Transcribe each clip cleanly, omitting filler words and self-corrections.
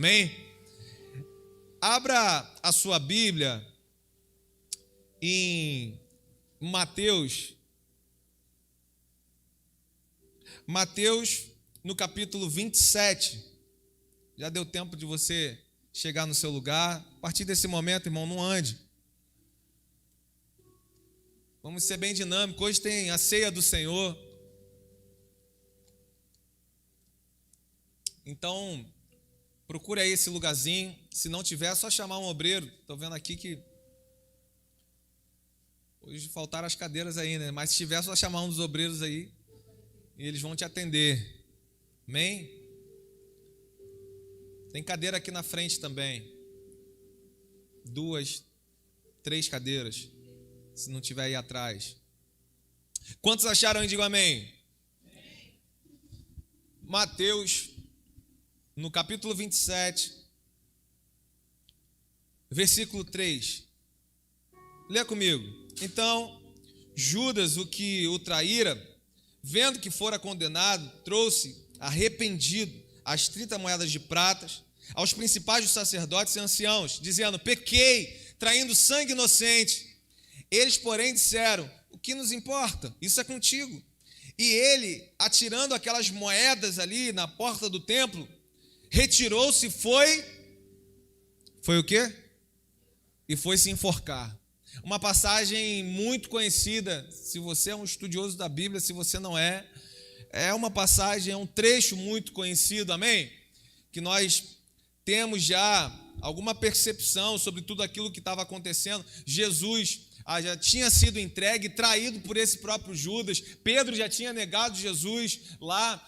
amém? Abra a sua Bíblia em Mateus no capítulo 27. Já deu tempo de você chegar no seu lugar. A partir desse momento, irmão, não ande. Vamos ser bem dinâmicos. Hoje tem a ceia do Senhor. Então, procure aí esse lugarzinho. Se não tiver, é só chamar um obreiro. Estou vendo aqui que hoje faltaram as cadeiras aí, né? Mas se tiver, é só chamar um dos obreiros aí e eles vão te atender. Amém? Tem cadeira aqui na frente também. 2, 3 cadeiras. Se não tiver aí atrás. Quantos acharam e digam amém? Amém. Mateus, no capítulo 27, versículo 3. Lê comigo. Então, Judas, o que o traíra, vendo que fora condenado, trouxe arrependido as 30 moedas de prata aos principais dos sacerdotes e anciãos, dizendo: pequei, traindo sangue inocente. Eles, porém, disseram: o que nos importa? Isso é contigo. E ele, atirando aquelas moedas ali na porta do templo, retirou-se e foi o quê? E foi se enforcar. Uma passagem muito conhecida, se você é um estudioso da Bíblia, se você não é uma passagem, é um trecho muito conhecido, amém? Que nós temos já alguma percepção sobre tudo aquilo que estava acontecendo. Jesus já tinha sido entregue, traído por esse próprio Judas. Pedro já tinha negado Jesus lá,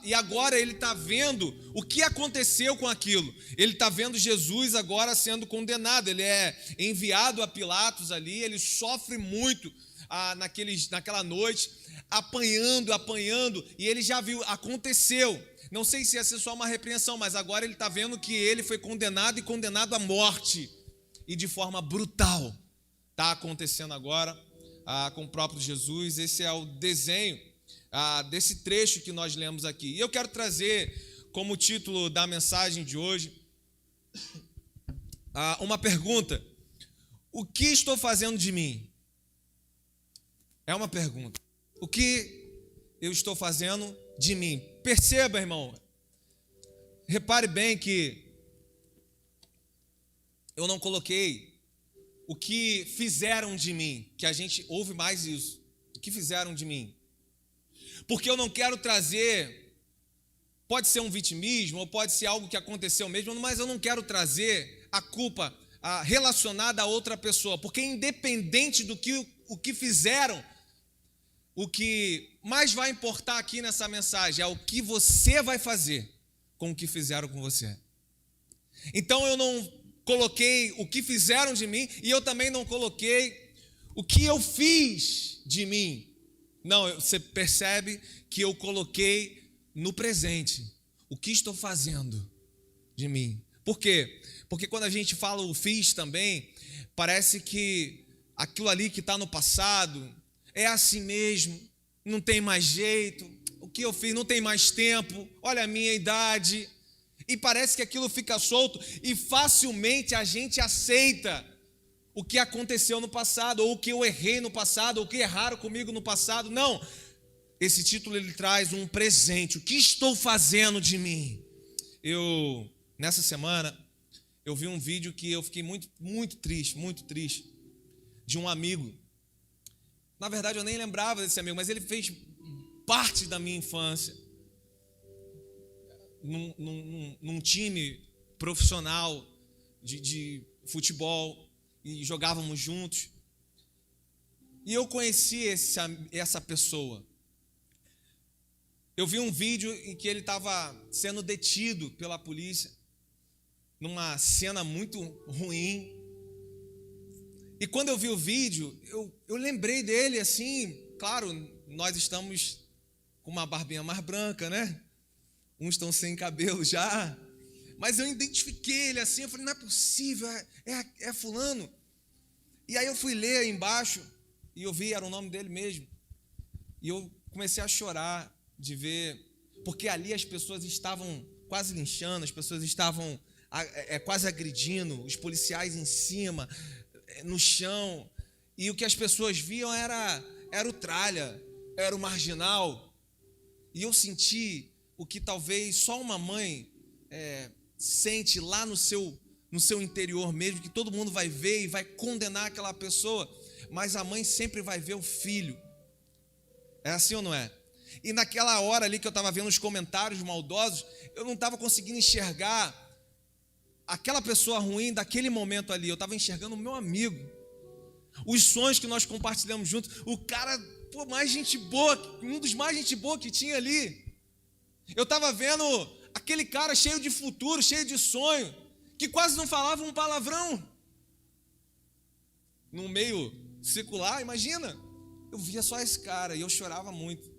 e agora ele está vendo o que aconteceu com aquilo. Ele está vendo Jesus agora sendo condenado. Ele é enviado a Pilatos ali, ele sofre muito naquela noite, apanhando, e ele já viu, aconteceu. Não sei se ia ser só uma repreensão, mas agora ele está vendo que ele foi condenado e condenado à morte, e de forma brutal. Está acontecendo agora com o próprio Jesus. Esse é o desenho desse trecho que nós lemos aqui. E eu quero trazer como título da mensagem de hoje uma pergunta: o que estou fazendo de mim? É uma pergunta. O que eu estou fazendo de mim? Perceba, irmão, repare bem que eu não coloquei o que fizeram de mim, que a gente ouve mais isso. O que fizeram de mim? Porque eu não quero trazer, pode ser um vitimismo, ou pode ser algo que aconteceu mesmo, mas eu não quero trazer a culpa relacionada a outra pessoa, porque independente do que o que fizeram, o que mais vai importar aqui nessa mensagem é o que você vai fazer com o que fizeram com você. Então eu não coloquei o que fizeram de mim, e eu também não coloquei o que eu fiz de mim. Não, você percebe que eu coloquei no presente o que estou fazendo de mim. Por quê? Porque quando a gente fala o fiz também, parece que aquilo ali que está no passado é assim mesmo, não tem mais jeito, o que eu fiz não tem mais tempo, olha a minha idade. E parece que aquilo fica solto e facilmente a gente aceita o que aconteceu no passado, ou o que eu errei no passado, ou o que erraram comigo no passado. Não, esse título ele traz um presente. O que estou fazendo de mim? Nessa semana, eu vi um vídeo que eu fiquei muito, muito triste, de um amigo. Na verdade, eu nem lembrava desse amigo, mas ele fez parte da minha infância. Num time profissional de futebol, e jogávamos juntos. E eu conheci essa pessoa. Eu vi um vídeo em que ele estava sendo detido pela polícia, numa cena muito ruim. E quando eu vi o vídeo, eu lembrei dele assim. Claro, nós estamos com uma barbinha mais branca, né? Uns estão sem cabelo já, mas eu identifiquei ele assim. Eu falei: não é possível, é fulano. E aí eu fui ler aí embaixo e eu vi, era o nome dele mesmo. E eu comecei a chorar de ver, porque ali as pessoas estavam com quase linchando, as pessoas estavam quase agredindo, os policiais em cima, no chão, e o que as pessoas viam era o tralha, era o marginal. E eu senti o que talvez só uma mãe sente lá no seu interior mesmo, que todo mundo vai ver e vai condenar aquela pessoa, mas a mãe sempre vai ver o filho. É assim ou não é? E naquela hora ali que eu estava vendo os comentários maldosos, eu não estava conseguindo enxergar aquela pessoa ruim daquele momento ali. Eu estava enxergando o meu amigo, os sonhos que nós compartilhamos juntos, o cara, mais gente boa, um dos mais gente boa que tinha ali. Eu estava vendo aquele cara cheio de futuro, cheio de sonho, que quase não falava um palavrão. No meio secular, imagina. Eu via só esse cara e eu chorava muito.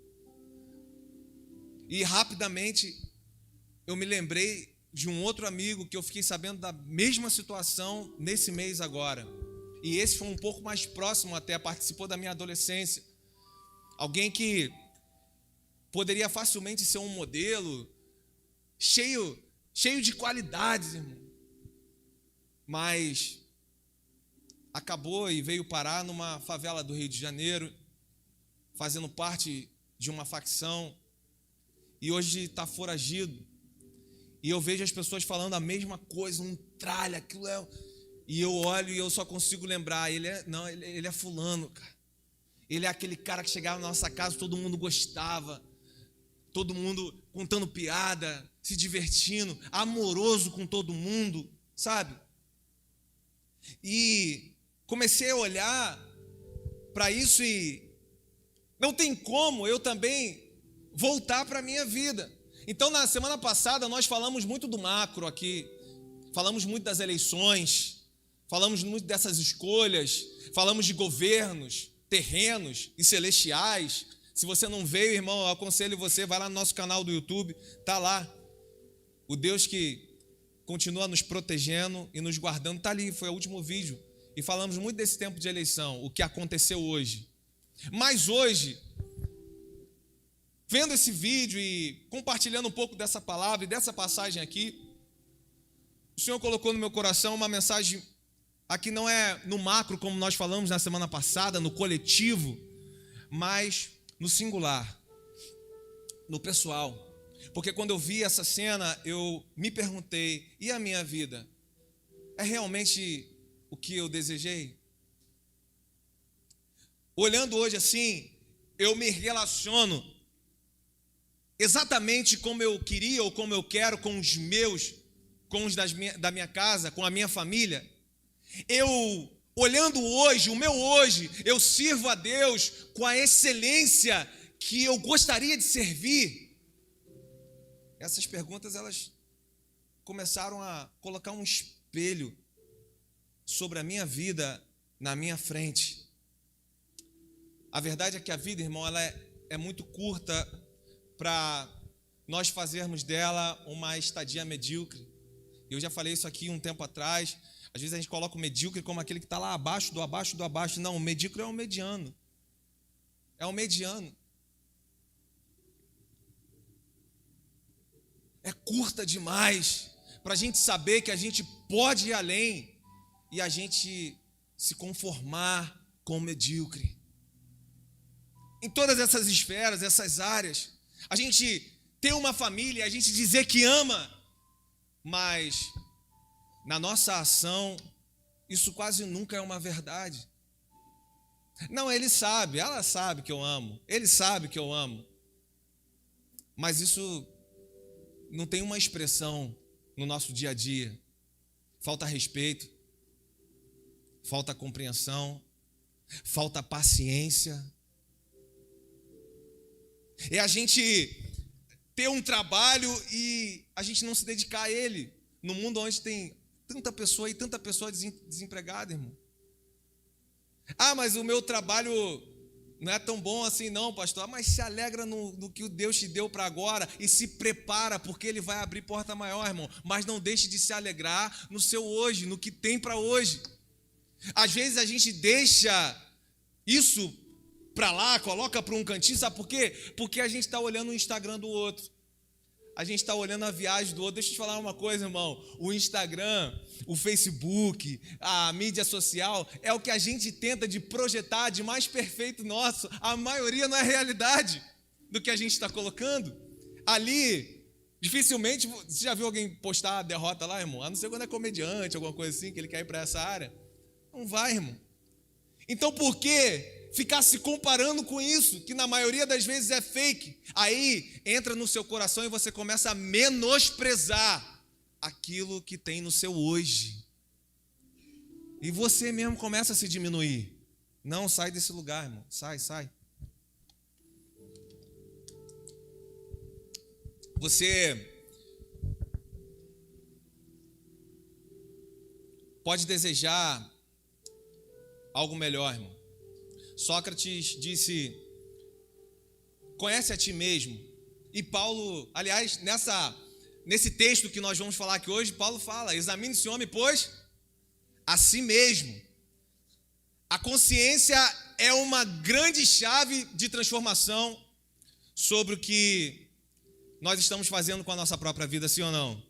E rapidamente eu me lembrei de um outro amigo que eu fiquei sabendo da mesma situação nesse mês agora. E esse foi um pouco mais próximo até, participou da minha adolescência. Alguém que poderia facilmente ser um modelo, cheio de qualidades, irmão. Mas acabou e veio parar numa favela do Rio de Janeiro, fazendo parte de uma facção, e hoje está foragido. E eu vejo as pessoas falando a mesma coisa, um tralha, aquilo é... E eu olho e eu só consigo lembrar, ele é fulano, cara. Ele é aquele cara que chegava na nossa casa, todo mundo gostava, todo mundo contando piada, se divertindo, amoroso com todo mundo, sabe? E comecei a olhar para isso e não tem como eu também voltar para a minha vida. Então, na semana passada, nós falamos muito do macro aqui, falamos muito das eleições, falamos muito dessas escolhas, falamos de governos, terrenos e celestiais. Se você não veio, irmão, eu aconselho você, vai lá no nosso canal do YouTube, está lá. O Deus que continua nos protegendo e nos guardando, está ali, foi o último vídeo. E falamos muito desse tempo de eleição, o que aconteceu hoje. Mas hoje, vendo esse vídeo e compartilhando um pouco dessa palavra e dessa passagem aqui, o Senhor colocou no meu coração uma mensagem, aqui não é no macro, como nós falamos na semana passada, no coletivo, mas no singular, no pessoal. Porque quando eu vi essa cena, eu me perguntei, e a minha vida? É realmente o que eu desejei? Olhando hoje assim, eu me relaciono exatamente como eu queria ou como eu quero com os meus, com os da minha casa, com a minha família. Eu, olhando hoje, o meu hoje, eu sirvo a Deus com a excelência que eu gostaria de servir? Essas perguntas, elas começaram a colocar um espelho sobre a minha vida na minha frente. A verdade é que a vida, irmão, ela é muito curta para nós fazermos dela uma estadia medíocre. Eu já falei isso aqui um tempo atrás. Às vezes a gente coloca o medíocre como aquele que está lá abaixo do abaixo do abaixo. Não, o medíocre é o mediano. É o mediano. É curta demais para a gente saber que a gente pode ir além e a gente se conformar com o medíocre. Em todas essas esferas, essas áreas, a gente ter uma família, a gente dizer que ama, mas na nossa ação, isso quase nunca é uma verdade. Não, ele sabe, ela sabe que eu amo, ele sabe que eu amo, mas isso não tem uma expressão no nosso dia a dia. Falta respeito, falta compreensão, falta paciência. É a gente ter um trabalho e a gente não se dedicar a ele, no mundo onde tem tanta pessoa desempregada, irmão. Ah, mas o meu trabalho não é tão bom assim não, pastor. Mas se alegra no que Deus te deu para agora e se prepara, porque Ele vai abrir porta maior, irmão. Mas não deixe de se alegrar no seu hoje, no que tem para hoje. Às vezes a gente deixa isso para lá, coloca para um cantinho, sabe por quê? Porque a gente está olhando o Instagram do outro. a gente está olhando a viagem do outro. Deixa eu te falar uma coisa, irmão. O Instagram, o Facebook, a mídia social é o que a gente tenta de projetar de mais perfeito nosso. A maioria não é realidade do que a gente está colocando. Ali, dificilmente, você já viu alguém postar a derrota lá, irmão? A não ser quando é comediante, alguma coisa assim, que ele quer ir para essa área. Não vai, irmão. Então por que ficar se comparando com isso, que na maioria das vezes é fake? Aí entra no seu coração e você começa a menosprezar aquilo que tem no seu hoje. E você mesmo começa a se diminuir. Não, sai desse lugar, irmão. Sai. Você pode desejar algo melhor, irmão. Sócrates disse: conhece a ti mesmo. E Paulo, aliás, nesse texto que nós vamos falar aqui hoje, Paulo fala: examine-se, homem, pois a si mesmo. A consciência é uma grande chave de transformação sobre o que nós estamos fazendo com a nossa própria vida, sim ou não?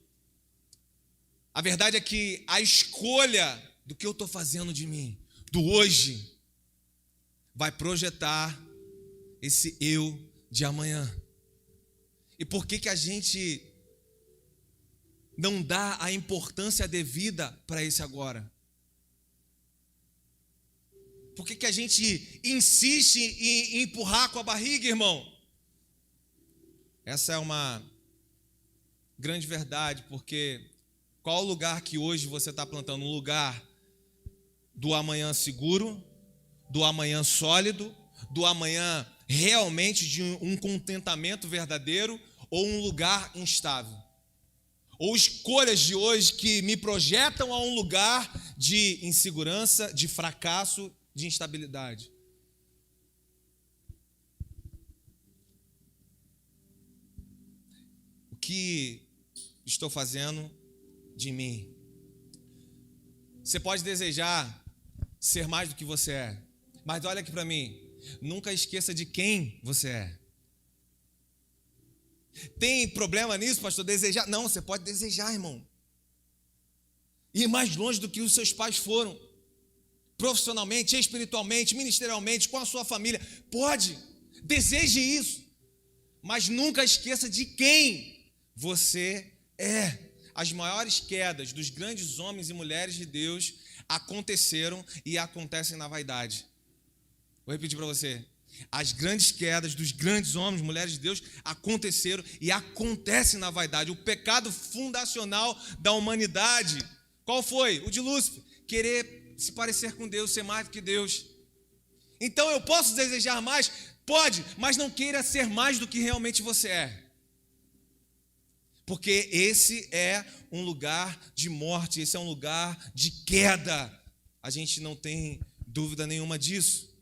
A verdade é que a escolha do que eu estou fazendo de mim, do hoje, vai projetar esse eu de amanhã. E por que a gente não dá a importância devida para esse agora? Por que a gente insiste em empurrar com a barriga, irmão? Essa é uma grande verdade, porque qual o lugar que hoje você está plantando? Um lugar do amanhã seguro, do amanhã sólido, do amanhã realmente de um contentamento verdadeiro, ou um lugar instável? Ou escolhas de hoje que me projetam a um lugar de insegurança, de fracasso, de instabilidade? O que estou fazendo de mim? Você pode desejar ser mais do que você é, mas olha aqui para mim, nunca esqueça de quem você é. Tem problema nisso, pastor? Desejar? Não, você pode desejar, irmão. Ir mais longe do que os seus pais foram, profissionalmente, espiritualmente, ministerialmente, com a sua família. Pode, deseje isso, mas nunca esqueça de quem você é. As maiores quedas dos grandes homens e mulheres de Deus aconteceram e acontecem na vaidade. Vou repetir para você. As grandes quedas dos grandes homens e mulheres de Deus aconteceram e acontecem na vaidade. O pecado fundacional da humanidade, qual foi? O de Lúcifer. Querer se parecer com Deus, ser mais do que Deus. Então eu posso desejar mais? Pode, mas não queira ser mais do que realmente você é. Porque esse é um lugar de morte, esse é um lugar de queda. A gente não tem dúvida nenhuma disso.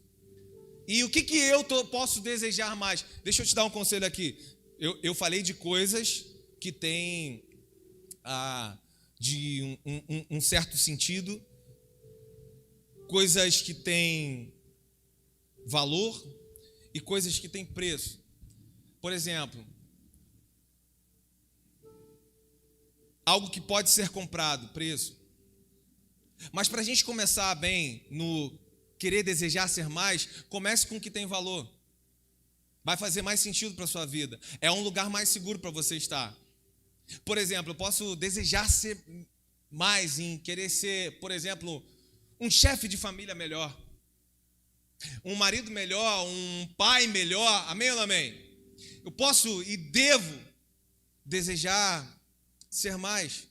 E o que eu posso desejar mais? Deixa eu te dar um conselho aqui. Eu falei de coisas que têm de um certo sentido, coisas que têm valor e coisas que têm preço. Por exemplo, algo que pode ser comprado, preço. Mas para a gente começar bem no querer desejar ser mais, comece com o que tem valor. Vai fazer mais sentido para a sua vida. É um lugar mais seguro para você estar. Por exemplo, eu posso desejar ser mais em querer ser, por exemplo, um chefe de família melhor, um marido melhor, um pai melhor. Amém ou não amém? Eu posso e devo desejar ser mais,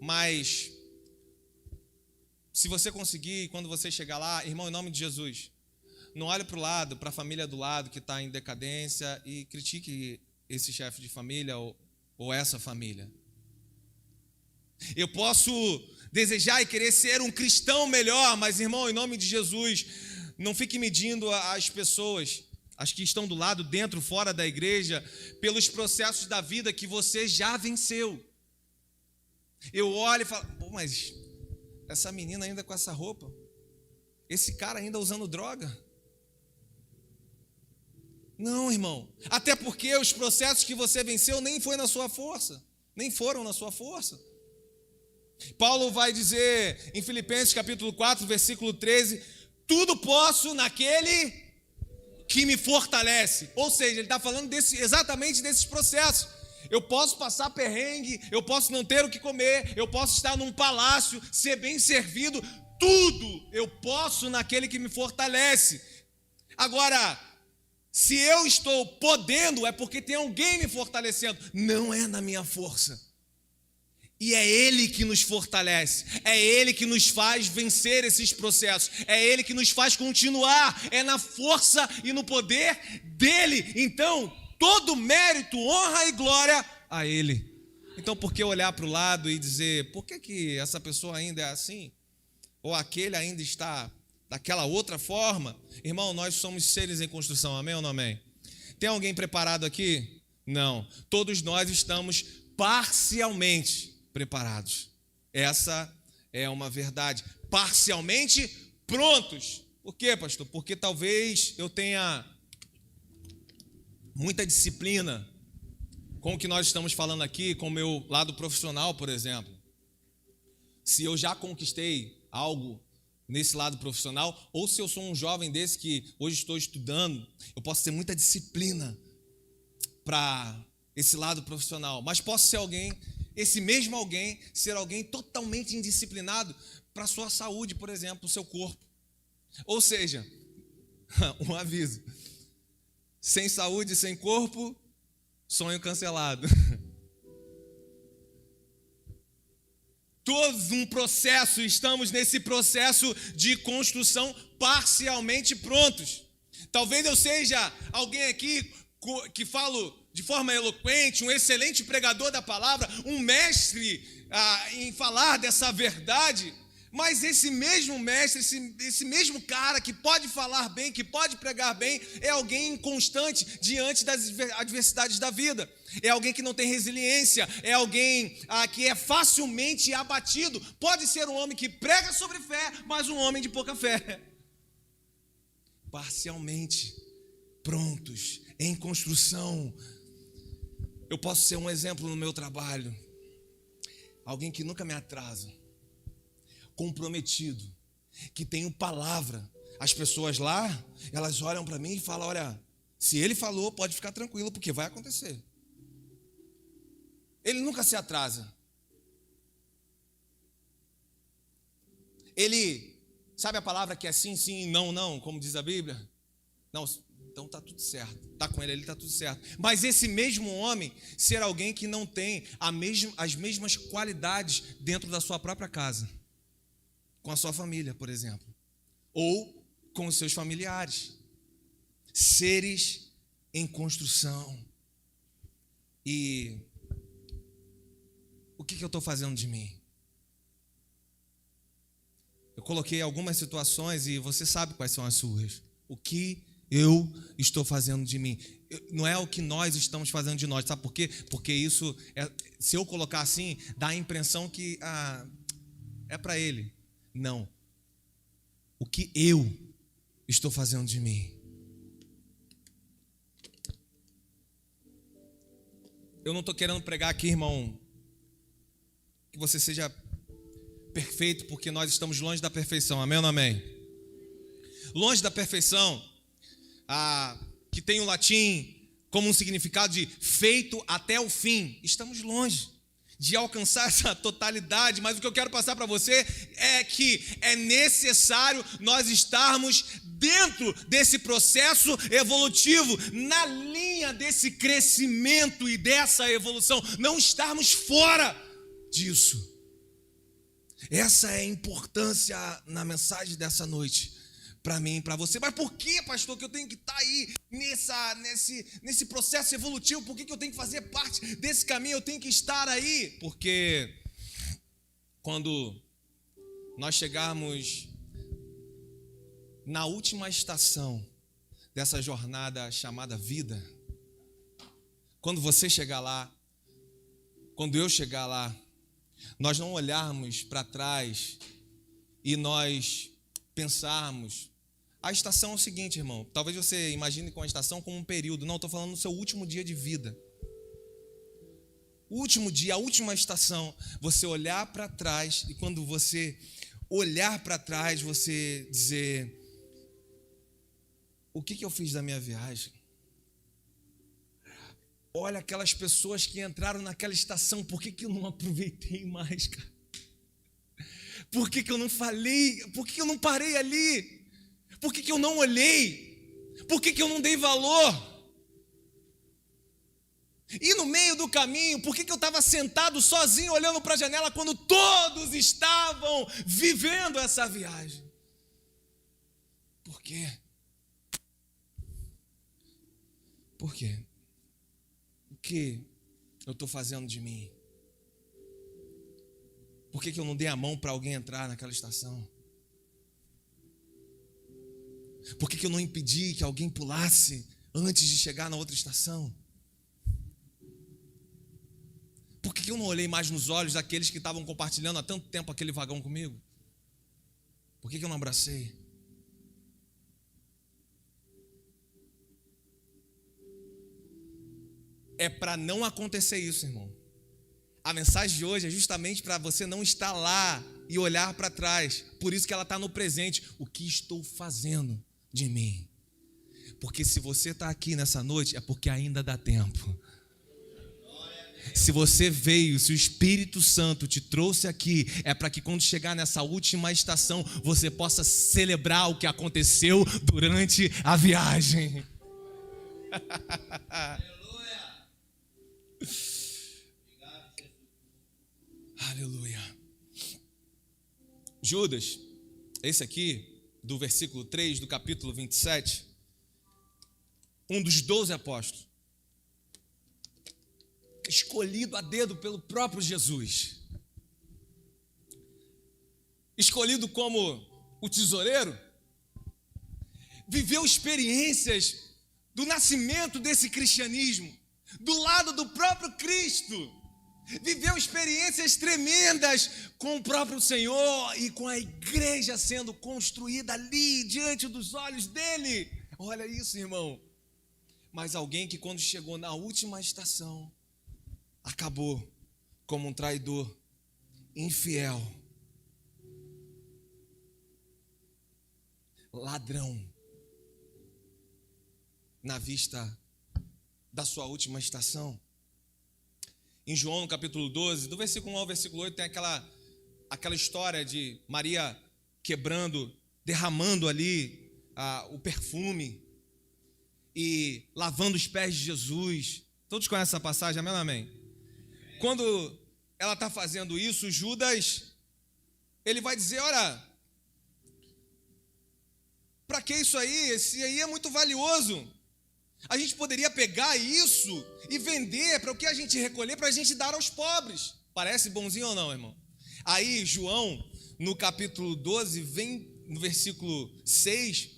mas se você conseguir, quando você chegar lá, irmão, em nome de Jesus, não olhe para o lado, para a família do lado que está em decadência e critique esse chefe de família ou essa família. Eu posso desejar e querer ser um cristão melhor, mas, irmão, em nome de Jesus, não fique medindo as pessoas, as que estão do lado, dentro, fora da igreja, pelos processos da vida que você já venceu. Eu olho e falo, pô, mas essa menina ainda com essa roupa, esse cara ainda usando droga. Não, irmão. Até porque os processos que você venceu nem foram na sua força. Paulo vai dizer em Filipenses capítulo 4, versículo 13, tudo posso naquele que me fortalece. Ou seja, ele está falando exatamente desses processos. Eu posso passar perrengue, eu posso não ter o que comer, eu posso estar num palácio, ser bem servido, tudo eu posso naquele que me fortalece. Agora, se eu estou podendo, é porque tem alguém me fortalecendo, não é na minha força. E é Ele que nos fortalece, é Ele que nos faz vencer esses processos, é Ele que nos faz continuar, é na força e no poder dEle. Então, todo mérito, honra e glória a Ele. Então, por que olhar para o lado e dizer, por que essa pessoa ainda é assim? Ou aquele ainda está daquela outra forma? Irmão, nós somos seres em construção, amém ou não amém? Tem alguém preparado aqui? Não. Todos nós estamos parcialmente preparados. Essa é uma verdade. Parcialmente prontos. Por quê, pastor? Porque talvez eu tenha muita disciplina com o que nós estamos falando aqui, com o meu lado profissional, por exemplo. Se eu já conquistei algo nesse lado profissional, ou se eu sou um jovem desse que hoje estou estudando, eu posso ter muita disciplina para esse lado profissional, mas posso ser alguém, esse mesmo alguém, ser alguém totalmente indisciplinado para a sua saúde, por exemplo, o seu corpo. Ou seja, um aviso, sem saúde, sem corpo, sonho cancelado. Todos um processo, estamos nesse processo de construção parcialmente prontos. Talvez eu seja alguém aqui que falo de forma eloquente, um excelente pregador da palavra, um mestre em falar dessa verdade, mas esse mesmo mestre, esse mesmo cara que pode falar bem, que pode pregar bem, é alguém inconstante diante das adversidades da vida. É alguém que não tem resiliência, é alguém que é facilmente abatido. Pode ser um homem que prega sobre fé, mas um homem de pouca fé. Parcialmente prontos, em construção. Eu posso ser um exemplo no meu trabalho. Alguém que nunca me atrasa, comprometido, que tenho palavra. As pessoas lá, elas olham para mim e falam, olha, se ele falou, pode ficar tranquilo, porque vai acontecer. Ele nunca se atrasa. Ele, sabe a palavra que é sim, sim, não, não, como diz a Bíblia? Não, então está tudo certo. Está com ele está tudo certo. Mas esse mesmo homem ser alguém que não tem as mesmas qualidades dentro da sua própria casa. Com a sua família, por exemplo. Ou com os seus familiares. Seres em construção. E o que eu estou fazendo de mim? Eu coloquei algumas situações e você sabe quais são as suas. O que eu estou fazendo de mim? Não é o que nós estamos fazendo de nós. Sabe por quê? Porque isso, se eu colocar assim, dá a impressão que é para ele. Não. O que eu estou fazendo de mim? Eu não estou querendo pregar aqui, irmão, que você seja perfeito, porque nós estamos longe da perfeição, amém ou não amém? Longe da perfeição, que tem o latim como um significado de feito até o fim. Estamos longe de alcançar essa totalidade, mas o que eu quero passar para você é que é necessário nós estarmos dentro desse processo evolutivo, na linha desse crescimento e dessa evolução, não estarmos fora disso. Essa é a importância na mensagem dessa noite, para mim e para você. Mas por que, pastor, que eu tenho que estar aí nesse processo evolutivo? Por que eu tenho que fazer parte desse caminho? Eu tenho que estar aí? Porque quando nós chegarmos na última estação dessa jornada chamada vida, quando você chegar lá, quando eu chegar lá, nós não olharmos para trás e nós pensarmos, A estação é o seguinte, irmão. Talvez você imagine com a estação como um período. Não, estou falando no seu último dia de vida. O último dia, a última estação. Você olhar para trás e quando você olhar para trás, você dizer: o que eu fiz da minha viagem? Olha aquelas pessoas que entraram naquela estação. Por que eu não aproveitei mais, cara? Por que eu não falei? Por que eu não parei ali? Por que eu não olhei? Por que eu não dei valor? E no meio do caminho, por que eu estava sentado sozinho olhando para a janela quando todos estavam vivendo essa viagem? Por quê? Por quê? O que eu estou fazendo de mim? Por que eu não dei a mão para alguém entrar naquela estação? Por que eu não impedi que alguém pulasse antes de chegar na outra estação? Por que eu não olhei mais nos olhos daqueles que estavam compartilhando há tanto tempo aquele vagão comigo? Por que eu não abracei? É para não acontecer isso, irmão. A mensagem de hoje é justamente para você não estar lá e olhar para trás. Por isso que ela está no presente. O que estou fazendo de mim? Porque se você está aqui nessa noite, é porque ainda dá tempo. Se você veio, se o Espírito Santo te trouxe aqui, é para que quando chegar nessa última estação, você possa celebrar o que aconteceu durante a viagem. Aleluia. Judas, esse aqui, do versículo 3 do capítulo 27, um dos 12 apóstolos, escolhido a dedo pelo próprio Jesus, escolhido como o tesoureiro, viveu experiências do nascimento desse cristianismo, do lado do próprio Cristo, viveu experiências tremendas com o próprio Senhor e com a igreja sendo construída ali diante dos olhos dele. Olha isso, irmão. Mas alguém que quando chegou na última estação, acabou como um traidor, infiel, ladrão, na vista da sua última estação. Em João, no capítulo 12, do versículo 1 ao versículo 8, tem aquela história de Maria derramando ali o perfume e lavando os pés de Jesus. Todos conhecem essa passagem, amém ou amém? Quando ela está fazendo isso, Judas, ele vai dizer: olha, para que isso aí? Esse aí é muito valioso. A gente poderia pegar isso e vender para o que a gente recolher, para a gente dar aos pobres. Parece bonzinho ou não, irmão? Aí João, no capítulo 12, vem no versículo 6,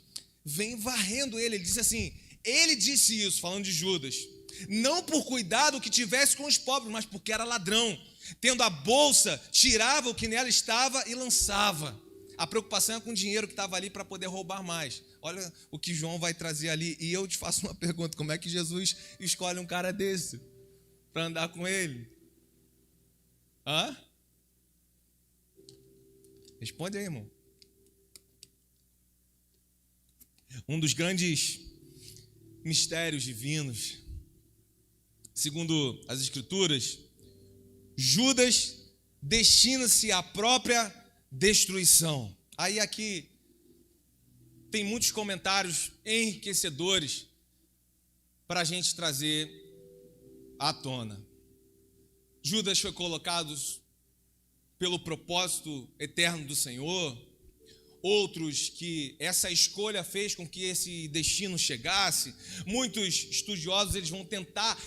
vem varrendo ele. Ele diz assim: ele disse isso, falando de Judas, não por cuidado que tivesse com os pobres, mas porque era ladrão. Tendo a bolsa, tirava o que nela estava e lançava. A preocupação é com o dinheiro que estava ali para poder roubar mais. Olha o que João vai trazer ali. E eu te faço uma pergunta: como é que Jesus escolhe um cara desse para andar com ele? Hã? Responde aí, irmão. Um dos grandes mistérios divinos, segundo as Escrituras, Judas destina-se à própria destruição. Aí aqui tem muitos comentários enriquecedores para a gente trazer à tona. Judas foi colocado pelo propósito eterno do Senhor. Outros que essa escolha fez com que esse destino chegasse. Muitos estudiosos eles vão tentar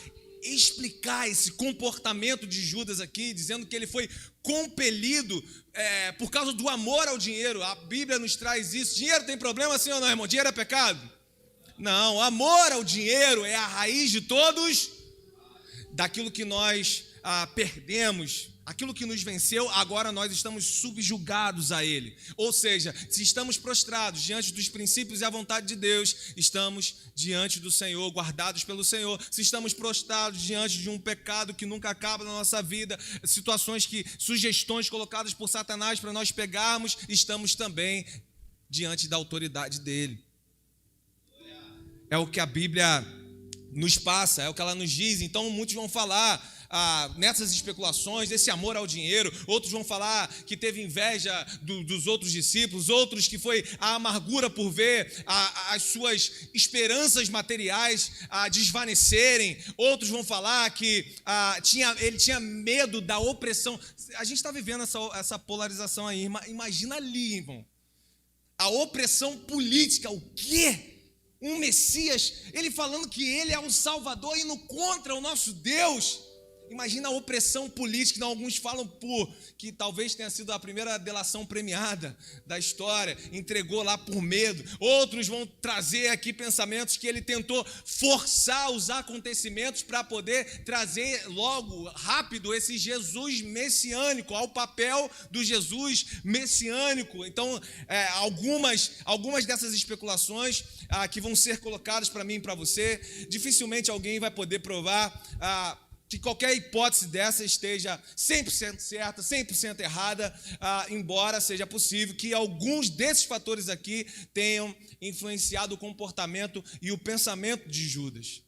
explicar esse comportamento de Judas aqui, dizendo que ele foi compelido por causa do amor ao dinheiro. A Bíblia nos traz isso. Dinheiro tem problema, sim ou não, irmão? Dinheiro é pecado? Não, amor ao dinheiro é a raiz de todos daquilo que nós perdemos aquilo que nos venceu, agora nós estamos subjugados a ele. Ou seja, se estamos prostrados diante dos princípios e a vontade de Deus, estamos diante do Senhor, guardados pelo Senhor. Se estamos prostrados diante de um pecado que nunca acaba na nossa vida, sugestões colocadas por Satanás para nós pegarmos, estamos também diante da autoridade dele. É o que a Bíblia nos passa, é o que ela nos diz. Então muitos vão falar nessas especulações, desse amor ao dinheiro, outros vão falar que teve inveja dos outros discípulos, outros que foi a amargura por ver as suas esperanças materiais desvanecerem, outros vão falar que ele tinha medo da opressão. A gente está vivendo essa polarização aí, imagina ali, irmão, a opressão política. O quê? Um Messias, ele falando que ele é um Salvador indo contra o nosso Deus. Imagina a opressão política. Alguns falam que talvez tenha sido a primeira delação premiada da história, entregou lá por medo. Outros vão trazer aqui pensamentos que ele tentou forçar os acontecimentos para poder trazer logo, rápido, esse Jesus messiânico, ao papel do Jesus messiânico. Então, algumas dessas especulações que vão ser colocadas para mim e para você, dificilmente alguém vai poder provar que qualquer hipótese dessa esteja 100% certa, 100% errada, embora seja possível que alguns desses fatores aqui tenham influenciado o comportamento e o pensamento de Judas.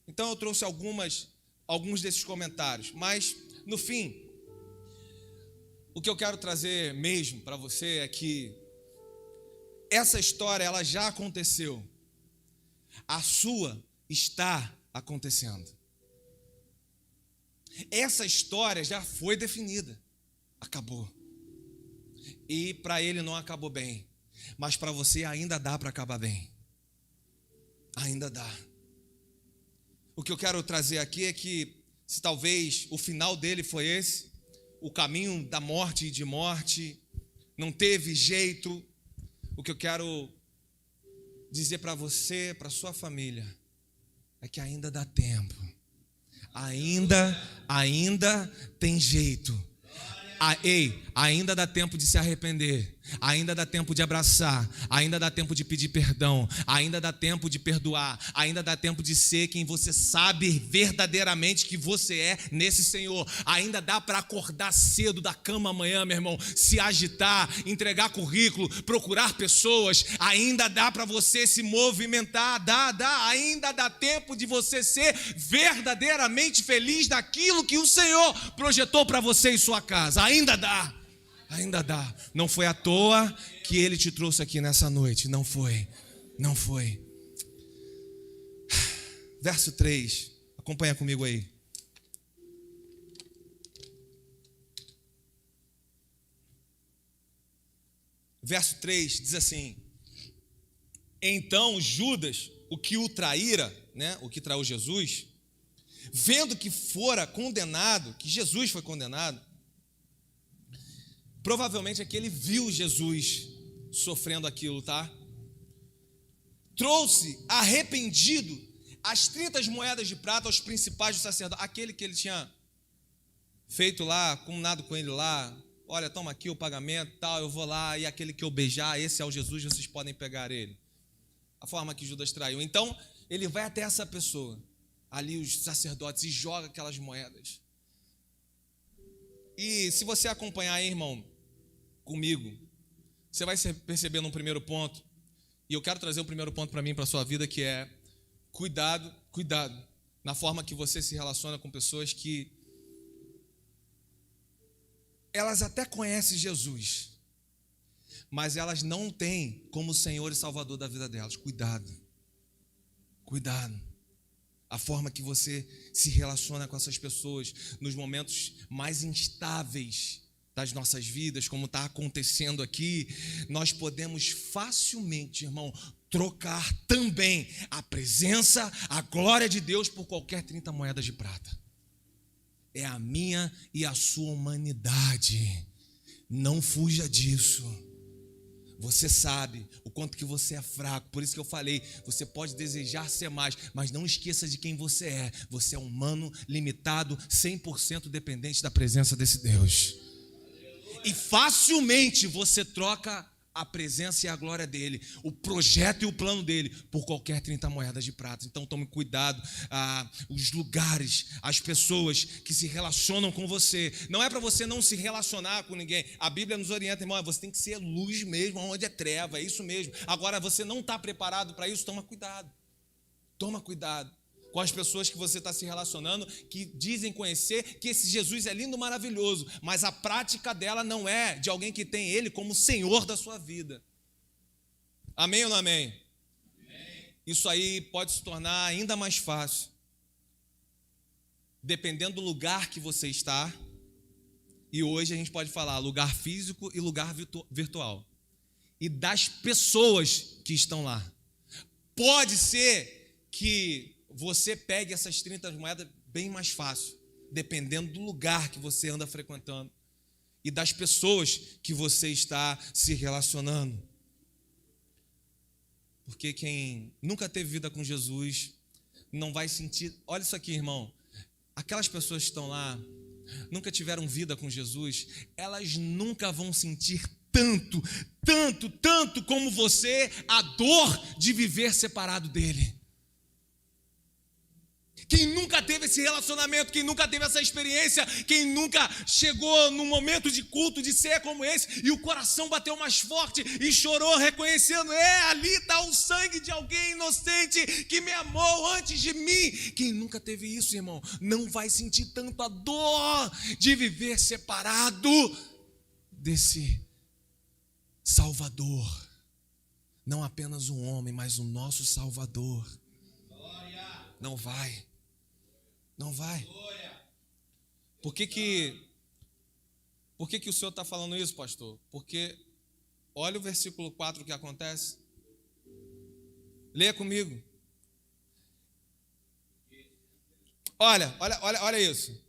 Então eu trouxe alguns desses comentários, mas no fim, o que eu quero trazer mesmo para você é que essa história ela já aconteceu, a sua está acontecendo. Essa história já foi definida, acabou. E para ele não acabou bem, mas para você ainda dá para acabar bem. Ainda dá. O que eu quero trazer aqui é que, se talvez o final dele foi esse, o caminho da morte e de morte, não teve jeito, o que eu quero dizer para você, para sua família, é que ainda dá tempo. Ainda tem jeito. Ainda dá tempo de se arrepender, ainda dá tempo de abraçar, ainda dá tempo de pedir perdão, ainda dá tempo de perdoar, ainda dá tempo de ser quem você sabe verdadeiramente que você é nesse Senhor. Ainda dá para acordar cedo da cama amanhã, meu irmão, se agitar, entregar currículo, procurar pessoas. Ainda dá para você se movimentar, ainda dá tempo de você ser verdadeiramente feliz daquilo que o Senhor projetou para você e sua casa. Ainda dá. Não foi à toa que ele te trouxe aqui nessa noite. Não foi. Verso 3. Acompanha comigo aí. Verso 3 diz assim: então Judas, o que o traíra, o que traiu Jesus, vendo que fora condenado, que Jesus foi condenado, provavelmente é que ele viu Jesus sofrendo aquilo, tá? Trouxe arrependido as 30 moedas de prata aos principais dos sacerdotes, aquele que ele tinha feito lá, combinado com ele lá, olha, toma aqui o pagamento, tal, eu vou lá, e aquele que eu beijar, esse é o Jesus, vocês podem pegar ele. A forma que Judas traiu. Então, ele vai até essa pessoa, ali os sacerdotes, e joga aquelas moedas. E se você acompanhar aí, irmão, comigo, você vai perceber num primeiro ponto, e eu quero trazer o primeiro ponto para mim, para a sua vida, que é cuidado na forma que você se relaciona com pessoas que elas até conhecem Jesus, mas elas não têm como Senhor e Salvador da vida delas. Cuidado. A forma que você se relaciona com essas pessoas nos momentos mais instáveis das nossas vidas, como está acontecendo aqui, nós podemos facilmente, irmão, trocar também a presença, a glória de Deus por qualquer 30 moedas de prata. É a minha e a sua humanidade. Não fuja disso. Você sabe o quanto que você é fraco. Por isso que eu falei, você pode desejar ser mais, mas não esqueça de quem você é. Você é humano, limitado, 100% dependente da presença desse Deus. E facilmente você troca a presença e a glória dele, o projeto e o plano dele, por qualquer 30 moedas de prata. Então tome cuidado, os lugares, as pessoas que se relacionam com você. Não é para você não se relacionar com ninguém. A Bíblia nos orienta, irmão, você tem que ser luz mesmo, onde é treva, é isso mesmo. Agora, você não está preparado para isso, toma cuidado. Toma cuidado com as pessoas que você está se relacionando, que dizem conhecer que esse Jesus é lindo, maravilhoso, mas a prática dela não é de alguém que tem ele como Senhor da sua vida. Amém ou não amém? Amém. Isso aí pode se tornar ainda mais fácil, dependendo do lugar que você está. E hoje a gente pode falar lugar físico e lugar virtual, e das pessoas que estão lá. Pode ser que você pegue essas 30 moedas bem mais fácil, dependendo do lugar que você anda frequentando e das pessoas que você está se relacionando. Porque quem nunca teve vida com Jesus não vai sentir. Olha isso aqui, irmão. Aquelas pessoas que estão lá, nunca tiveram vida com Jesus, elas nunca vão sentir tanto como você a dor de viver separado dele. Quem nunca teve esse relacionamento, quem nunca teve essa experiência, quem nunca chegou num momento de culto, de ser como esse, e o coração bateu mais forte e chorou reconhecendo, ali está o sangue de alguém inocente que me amou antes de mim. Quem nunca teve isso, irmão, não vai sentir tanta dor de viver separado desse Salvador. Não apenas um homem, mas o nosso Salvador. Não vai. Não vai. Por que o senhor está falando isso, pastor? Porque olha o versículo 4 que acontece. Leia comigo. Olha isso.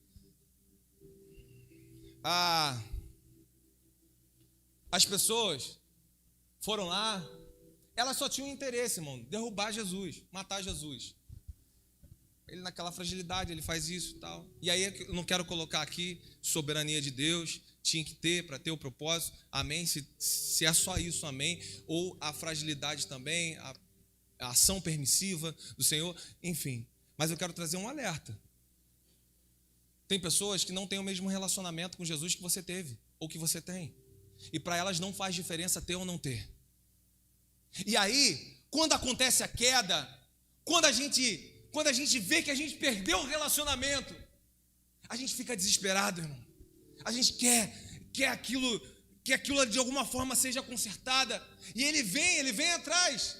As pessoas foram lá, elas só tinham interesse, irmão, derrubar Jesus, matar Jesus. Ele naquela fragilidade, ele faz isso e tal. E aí eu não quero colocar aqui soberania de Deus, tinha que ter para ter o propósito, amém? Se é só isso, amém? Ou a fragilidade também, a ação permissiva do Senhor, enfim. Mas eu quero trazer um alerta. Tem pessoas que não têm o mesmo relacionamento com Jesus que você teve, ou que você tem. E para elas não faz diferença ter ou não ter. E aí, quando acontece a queda, quando a gente vê que a gente perdeu o relacionamento, a gente fica desesperado, irmão. A gente quer que aquilo de alguma forma seja consertada. E ele vem atrás.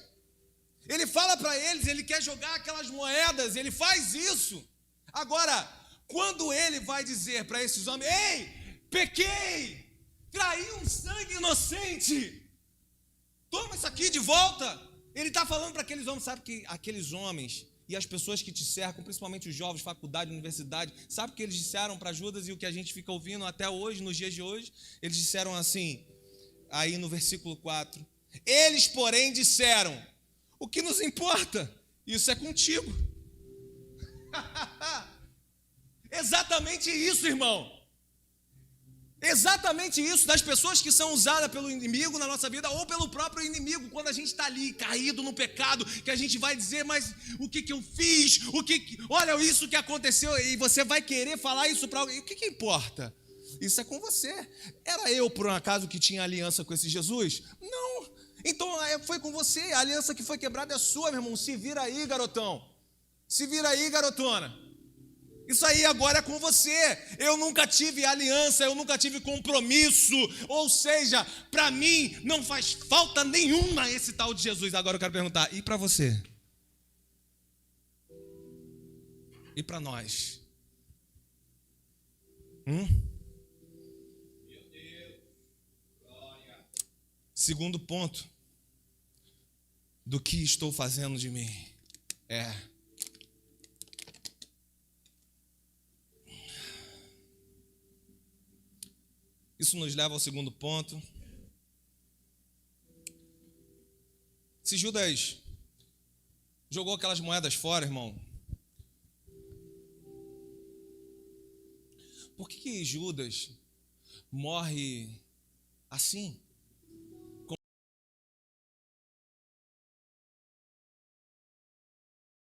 Ele fala para eles, ele quer jogar aquelas moedas, ele faz isso. Agora, quando ele vai dizer para esses homens, ei, pequei, traí um sangue inocente, toma isso aqui de volta. Ele está falando para aqueles homens, sabe que aqueles homens e as pessoas que te cercam, principalmente os jovens, faculdade, universidade, sabe o que eles disseram para Judas e o que a gente fica ouvindo até hoje, nos dias de hoje? Eles disseram assim, aí no versículo 4, eles, porém, disseram, o que nos importa? Isso é contigo. Exatamente isso, irmão. Exatamente isso, das pessoas que são usadas pelo inimigo na nossa vida, ou pelo próprio inimigo, quando a gente está ali, caído no pecado, que a gente vai dizer, mas o que eu fiz? Olha isso que aconteceu, e você vai querer falar isso para alguém, o que importa? Isso é com você. Era eu, por um acaso, que tinha aliança com esse Jesus? Não. Então foi com você, a aliança que foi quebrada é sua, meu irmão, se vira aí, garotão. Se vira aí, garotona. Isso aí agora é com você. Eu nunca tive aliança, eu nunca tive compromisso. Ou seja, para mim não faz falta nenhuma esse tal de Jesus. Agora eu quero perguntar, e para você? E para nós? Meu Deus, glória. Segundo ponto do que estou fazendo de mim Isso nos leva ao segundo ponto. Se Judas jogou aquelas moedas fora, irmão, por que Judas morre assim?